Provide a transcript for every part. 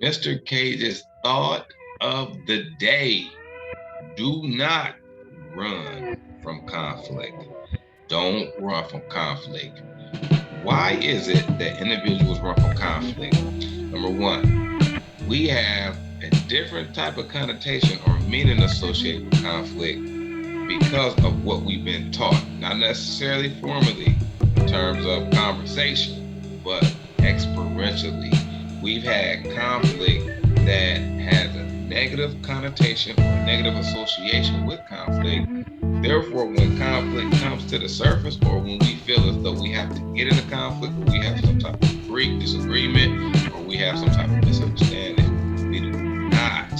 Mr. Cage's thought of the day. Do not run from conflict. Don't run from conflict. Why is it that individuals run from conflict? Number one, we have a different type of connotation or meaning associated with conflict because of what we've been taught, not necessarily formally in terms of conversation, but experientially. We've had conflict that has a negative connotation or negative association with conflict. Therefore, when conflict comes to the surface, or when we feel as though we have to get into conflict, or we have some type of disagreement, or we have some type of misunderstanding, we do not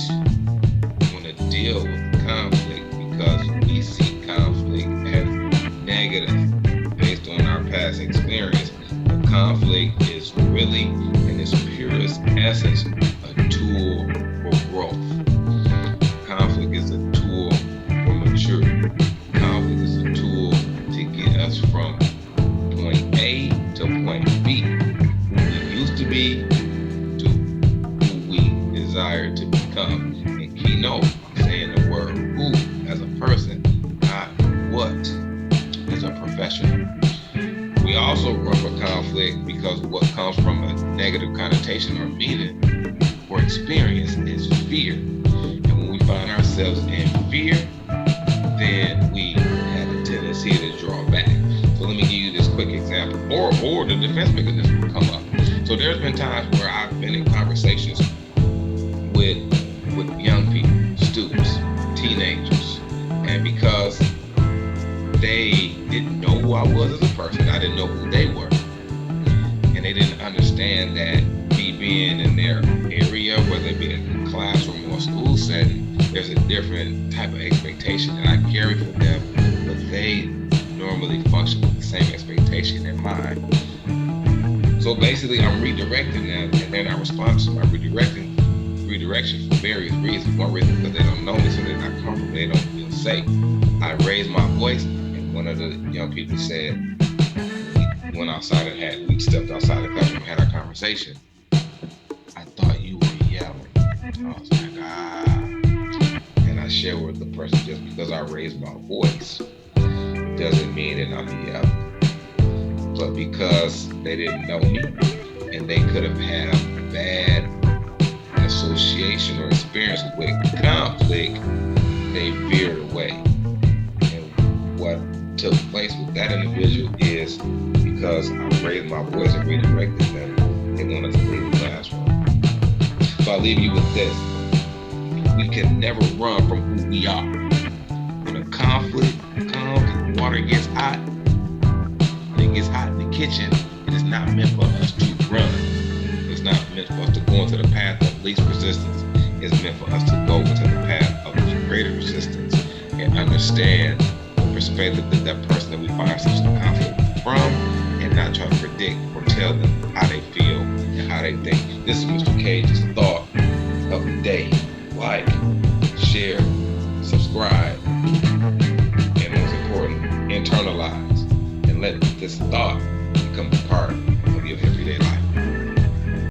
want to deal with conflict because we see conflict as negative based on our past experience. But conflict is really, in its purest essence, a tool for growth. Conflict is a tool for maturity. Conflict is a tool to get us from point A to point B, who we used to be to who we desire to become. And keynote, I'm saying the word who as a person, not what as a professional. We also run from conflict because what comes from a negative connotation or meaning or experience is fear. And when we find ourselves in fear, then we have a tendency to draw back. So let me give you this quick example, or the defense mechanism will come up. So there's been times where I've been in conversations with young people, students, teenagers, and because they didn't know who I was as a person, I didn't know who they were, and they didn't understand that me being in their area, whether it be in a classroom or a school setting, there's a different type of expectation that I carry for them, but they normally function with the same expectation in mind. So basically, I'm redirecting them, and they're not responding to my redirection for various reasons. One reason because they don't know me, so they're not comfortable, they don't feel safe. I raised my voice, and one of the young people said, we went outside and we stepped outside the classroom and had our conversation. I thought you were yelling. I was like, and I share with the person, just because I raised my voice doesn't mean that I'm yelling. But because they didn't know me and they could have had a bad association or experience with conflict, they veered away. And what took place with that individual is because I raised my voice and redirected them, they wanted to leave the classroom. So I leave you with this. We can never run from who we are. When a conflict comes and water gets hot, and it gets hot in the kitchen, it is not meant for us to run. It's not meant for us to go into the path of least resistance. It's meant for us to go into the path of greater resistance and understand the perspective that that person that we find ourselves in conflict from, and not try to predict or tell them how they feel and how they think. This is Mr. Cage's thought of the day. Like, share, subscribe, and most important, internalize, and let this thought become a part of your everyday life.